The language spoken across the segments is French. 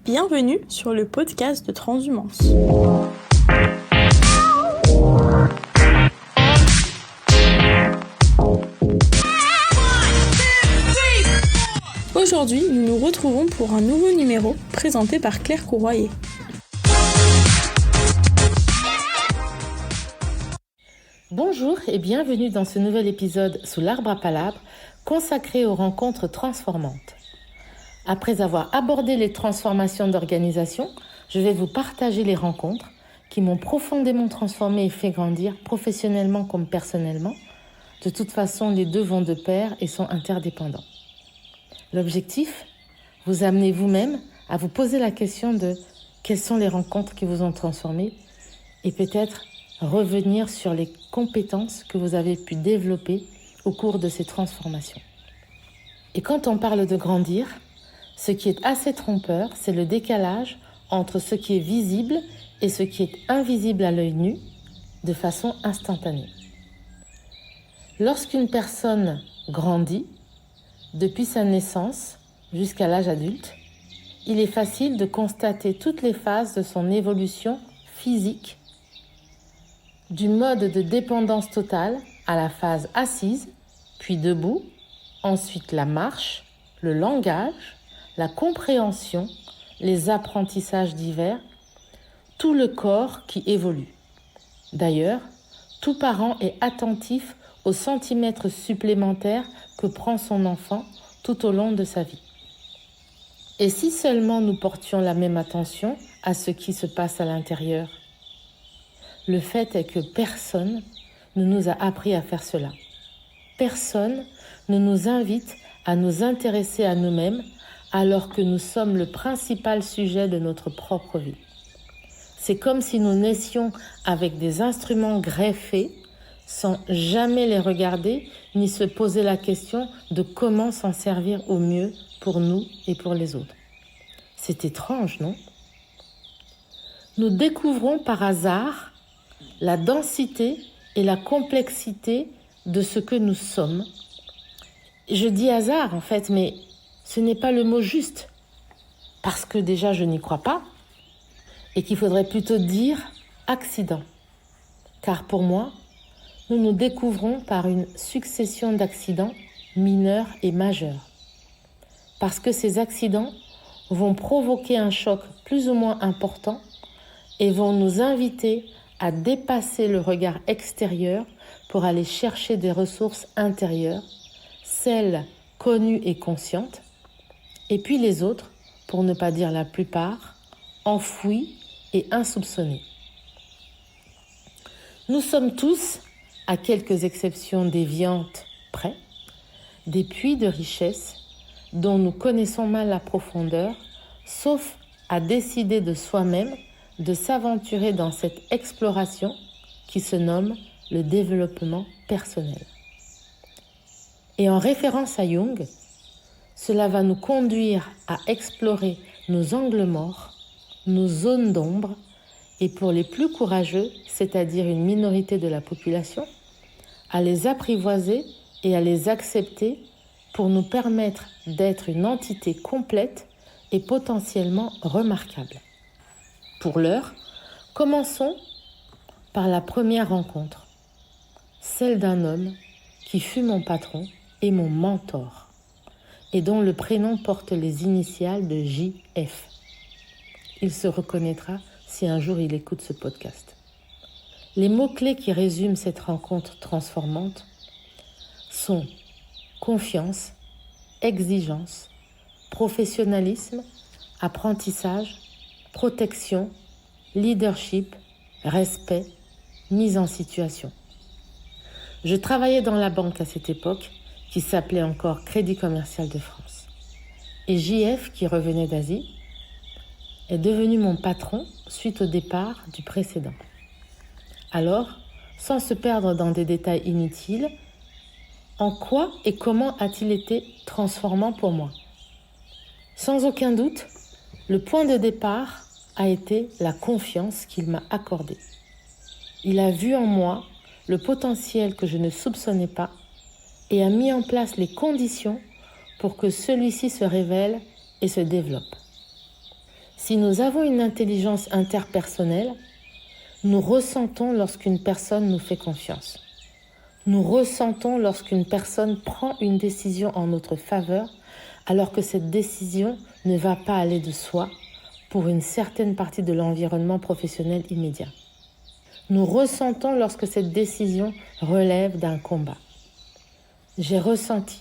Bienvenue sur le podcast de Transhumance. Aujourd'hui, nous nous retrouvons pour un nouveau numéro présenté par Claire Courroyer. Bonjour et bienvenue dans ce nouvel épisode sous l'arbre à palabres consacré aux rencontres transformantes. Après avoir abordé les transformations d'organisation, je vais vous partager les rencontres qui m'ont profondément transformé et fait grandir professionnellement comme personnellement. De toute façon, les deux vont de pair et sont interdépendants. L'objectif, vous amener vous-même à vous poser la question de quelles sont les rencontres qui vous ont transformé et peut-être revenir sur les compétences que vous avez pu développer au cours de ces transformations. Et quand on parle de grandir, ce qui est assez trompeur, c'est le décalage entre ce qui est visible et ce qui est invisible à l'œil nu de façon instantanée. Lorsqu'une personne grandit, depuis sa naissance jusqu'à l'âge adulte, il est facile de constater toutes les phases de son évolution physique, du mode de dépendance totale à la phase assise, puis debout, ensuite la marche, le langage, la compréhension, les apprentissages divers, tout le corps qui évolue. D'ailleurs, tout parent est attentif aux centimètres supplémentaires que prend son enfant tout au long de sa vie. Et si seulement nous portions la même attention à ce qui se passe à l'intérieur? Le fait est que personne ne nous a appris à faire cela. Personne ne nous invite à nous intéresser à nous-mêmes alors que nous sommes le principal sujet de notre propre vie. C'est comme si nous naissions avec des instruments greffés sans jamais les regarder ni se poser la question de comment s'en servir au mieux pour nous et pour les autres. C'est étrange, non? Nous découvrons par hasard la densité et la complexité de ce que nous sommes. Je dis hasard en fait, mais ce n'est pas le mot juste, parce que déjà je n'y crois pas, et qu'il faudrait plutôt dire accident. Car pour moi, nous nous découvrons par une succession d'accidents mineurs et majeurs. Parce que ces accidents vont provoquer un choc plus ou moins important et vont nous inviter à dépasser le regard extérieur pour aller chercher des ressources intérieures, celles connues et conscientes, et puis les autres, pour ne pas dire la plupart, enfouies et insoupçonnées. Nous sommes tous, à quelques exceptions déviantes près, des puits de richesse dont nous connaissons mal la profondeur, sauf à décider de soi-même de s'aventurer dans cette exploration qui se nomme le développement personnel. Et en référence à Jung, cela va nous conduire à explorer nos angles morts, nos zones d'ombre, et pour les plus courageux, c'est-à-dire une minorité de la population, à les apprivoiser et à les accepter pour nous permettre d'être une entité complète et potentiellement remarquable. Pour l'heure, commençons par la première rencontre, celle d'un homme qui fut mon patron et mon mentor, et dont le prénom porte les initiales de JF. Il se reconnaîtra si un jour il écoute ce podcast. Les mots-clés qui résument cette rencontre transformante sont confiance, exigence, professionnalisme, apprentissage, protection, leadership, respect, mise en situation. Je travaillais dans la banque à cette époque, qui s'appelait encore Crédit Commercial de France. Et JF, qui revenait d'Asie, est devenu mon patron suite au départ du précédent. Alors, sans se perdre dans des détails inutiles, en quoi et comment a-t-il été transformant pour moi? Sans aucun doute, le point de départ a été la confiance qu'il m'a accordée. Il a vu en moi le potentiel que je ne soupçonnais pas et a mis en place les conditions pour que celui-ci se révèle et se développe. Si nous avons une intelligence interpersonnelle, nous ressentons lorsqu'une personne nous fait confiance. Nous ressentons lorsqu'une personne prend une décision en notre faveur, alors que cette décision ne va pas aller de soi pour une certaine partie de l'environnement professionnel immédiat. Nous ressentons lorsque cette décision relève d'un combat. J'ai ressenti,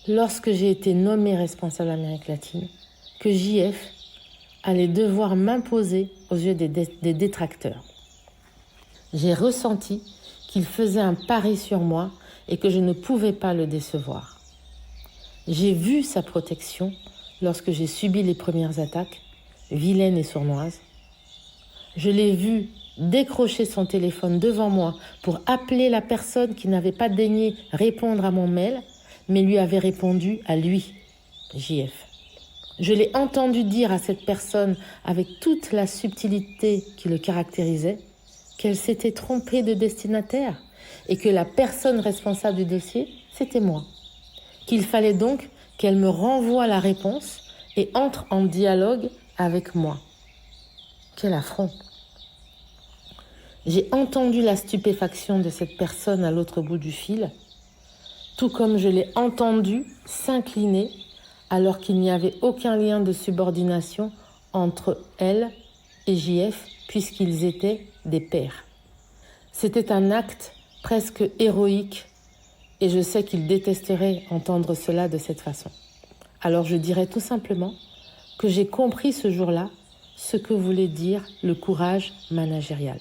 lorsque j'ai été nommée responsable Amérique latine, que JF allait devoir m'imposer aux yeux des détracteurs. J'ai ressenti qu'il faisait un pari sur moi et que je ne pouvais pas le décevoir. J'ai vu sa protection lorsque j'ai subi les premières attaques, vilaines et sournoises. Je l'ai vu décrocher son téléphone devant moi pour appeler la personne qui n'avait pas daigné répondre à mon mail, mais lui avait répondu à lui, JF. Je l'ai entendu dire à cette personne, avec toute la subtilité qui le caractérisait, qu'elle s'était trompée de destinataire et que la personne responsable du dossier, c'était moi. Qu'il fallait donc qu'elle me renvoie la réponse et entre en dialogue avec moi. Quel affront! J'ai entendu la stupéfaction de cette personne à l'autre bout du fil, tout comme je l'ai entendu s'incliner alors qu'il n'y avait aucun lien de subordination entre elle et JF puisqu'ils étaient des pairs. C'était un acte presque héroïque et je sais qu'il détesterait entendre cela de cette façon. Alors je dirais tout simplement que j'ai compris ce jour-là ce que voulait dire le courage managérial.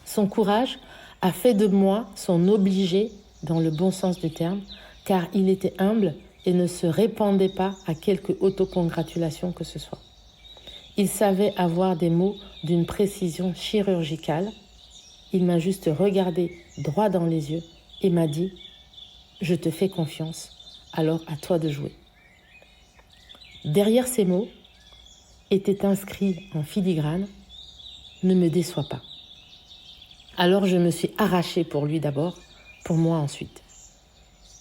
Son courage a fait de moi son obligé dans le bon sens du terme, car il était humble et ne se répandait pas à quelque autocongratulation que ce soit. Il savait avoir des mots d'une précision chirurgicale. Il m'a juste regardé droit dans les yeux et m'a dit « Je te fais confiance, alors à toi de jouer ». Derrière ces mots était inscrit en filigrane « Ne me déçois pas ». Alors je me suis arrachée pour lui d'abord, pour moi ensuite.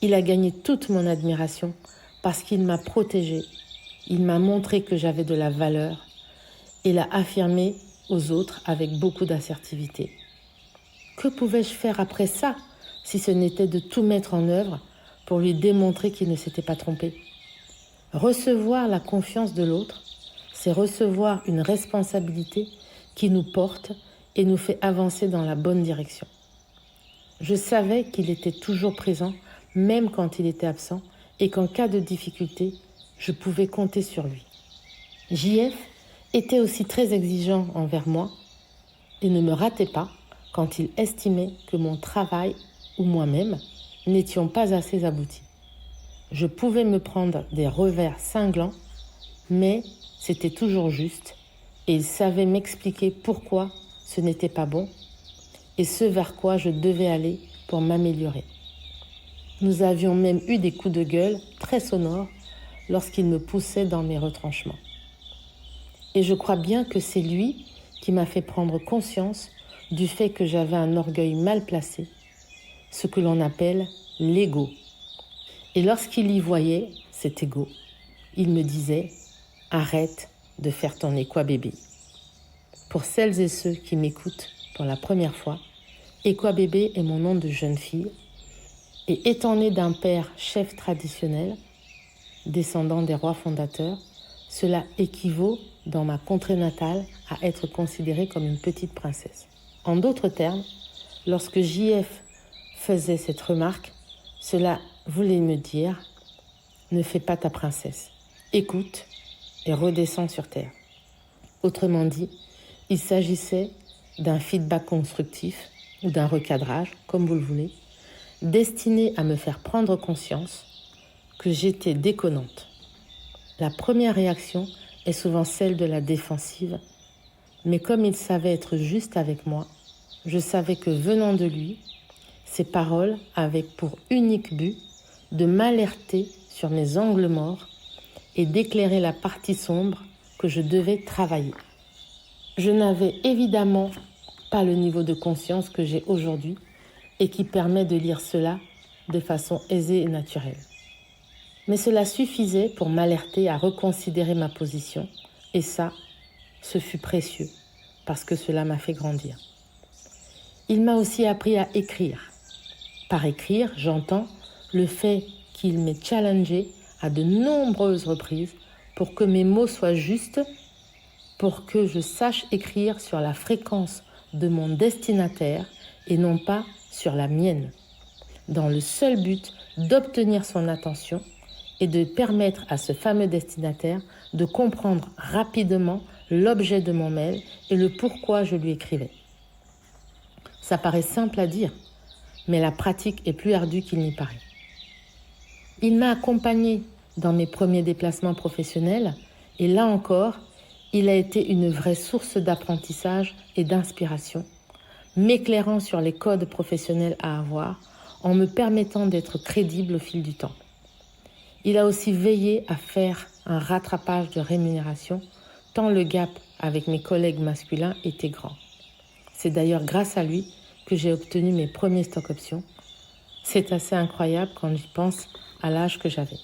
Il a gagné toute mon admiration parce qu'il m'a protégée, il m'a montré que j'avais de la valeur et l'a affirmé aux autres avec beaucoup d'assertivité. Que pouvais-je faire après ça si ce n'était de tout mettre en œuvre pour lui démontrer qu'il ne s'était pas trompé? Recevoir la confiance de l'autre, c'est recevoir une responsabilité qui nous porte et nous fait avancer dans la bonne direction. Je savais qu'il était toujours présent, même quand il était absent, et qu'en cas de difficulté, je pouvais compter sur lui. JF était aussi très exigeant envers moi et ne me ratait pas quand il estimait que mon travail ou moi-même n'étions pas assez aboutis. Je pouvais me prendre des revers cinglants, mais c'était toujours juste et il savait m'expliquer pourquoi ce n'était pas bon et ce vers quoi je devais aller pour m'améliorer. Nous avions même eu des coups de gueule très sonores lorsqu'il me poussait dans mes retranchements. Et je crois bien que c'est lui qui m'a fait prendre conscience du fait que j'avais un orgueil mal placé, ce que l'on appelle l'ego. Et lorsqu'il y voyait cet ego, il me disait « Arrête de faire ton équabébé ». Pour celles et ceux qui m'écoutent pour la première fois, équabébé est mon nom de jeune fille et étant né d'un père chef traditionnel, descendant des rois fondateurs, cela équivaut dans ma contrée natale à être considérée comme une petite princesse. En d'autres termes, lorsque JF faisait cette remarque, cela voulait me dire « Ne fais pas ta princesse, écoute et redescends sur terre ». Autrement dit, il s'agissait d'un feedback constructif ou d'un recadrage, comme vous le voulez, destiné à me faire prendre conscience que j'étais déconnante. La première réaction est souvent celle de la défensive, mais comme il savait être juste avec moi, je savais que venant de lui, ses paroles avaient pour unique but de m'alerter sur mes angles morts et d'éclairer la partie sombre que je devais travailler. Je n'avais évidemment pas le niveau de conscience que j'ai aujourd'hui et qui permet de lire cela de façon aisée et naturelle. Mais cela suffisait pour m'alerter à reconsidérer ma position. Et ça, ce fut précieux, parce que cela m'a fait grandir. Il m'a aussi appris à écrire. Par écrire, j'entends le fait qu'il m'ait challengé à de nombreuses reprises pour que mes mots soient justes, pour que je sache écrire sur la fréquence de mon destinataire et non pas sur la mienne, dans le seul but d'obtenir son attention et de permettre à ce fameux destinataire de comprendre rapidement l'objet de mon mail et le pourquoi je lui écrivais. Ça paraît simple à dire, mais la pratique est plus ardue qu'il n'y paraît. Il m'a accompagnée dans mes premiers déplacements professionnels et là encore, il a été une vraie source d'apprentissage et d'inspiration, m'éclairant sur les codes professionnels à avoir en me permettant d'être crédible au fil du temps. Il a aussi veillé à faire un rattrapage de rémunération tant le gap avec mes collègues masculins était grand. C'est d'ailleurs grâce à lui que j'ai obtenu mes premiers stock options. C'est assez incroyable quand j'y pense à l'âge que j'avais.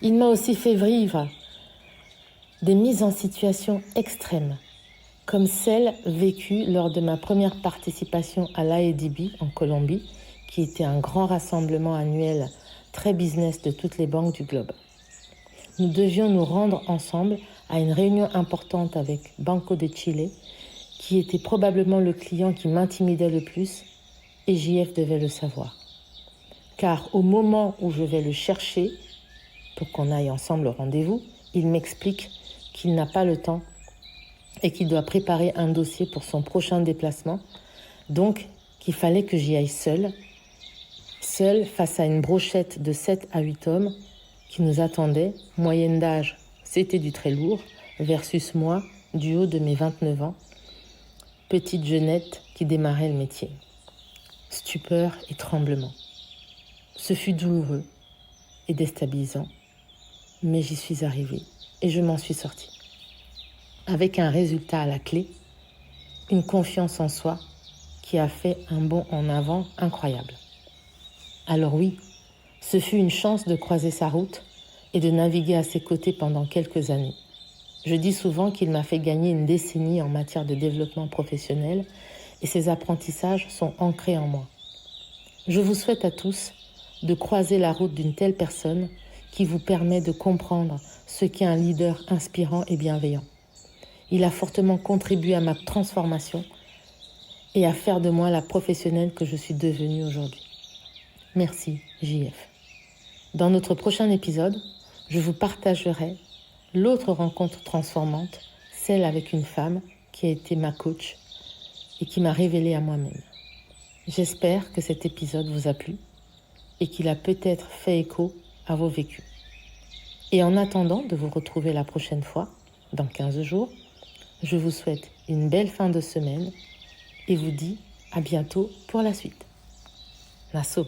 Il m'a aussi fait vivre des mises en situation extrêmes, comme celle vécue lors de ma première participation à l'AEDB en Colombie, qui était un grand rassemblement annuel très business de toutes les banques du globe. Nous devions nous rendre ensemble à une réunion importante avec Banco de Chile, qui était probablement le client qui m'intimidait le plus, et JF devait le savoir. Car au moment où je vais le chercher, pour qu'on aille ensemble au rendez-vous, il m'explique qu'il n'a pas le temps et qu'il doit préparer un dossier pour son prochain déplacement, donc qu'il fallait que j'y aille seule face à une brochette de 7 à 8 hommes qui nous attendaient, moyenne d'âge, c'était du très lourd, versus moi, du haut de mes 29 ans, petite jeunette qui démarrait le métier. Stupeur et tremblement. Ce fut douloureux et déstabilisant, mais j'y suis arrivée et je m'en suis sortie. Avec un résultat à la clé, une confiance en soi qui a fait un bond en avant incroyable. Alors oui, ce fut une chance de croiser sa route et de naviguer à ses côtés pendant quelques années. Je dis souvent qu'il m'a fait gagner une décennie en matière de développement professionnel et ces apprentissages sont ancrés en moi. Je vous souhaite à tous de croiser la route d'une telle personne qui vous permet de comprendre ce qu'est un leader inspirant et bienveillant. Il a fortement contribué à ma transformation et à faire de moi la professionnelle que je suis devenue aujourd'hui. Merci, JF. Dans notre prochain épisode, je vous partagerai l'autre rencontre transformante, celle avec une femme qui a été ma coach et qui m'a révélée à moi-même. J'espère que cet épisode vous a plu et qu'il a peut-être fait écho à vos vécus. Et en attendant de vous retrouver la prochaine fois, dans 15 jours, je vous souhaite une belle fin de semaine et vous dis à bientôt pour la suite. Nassom.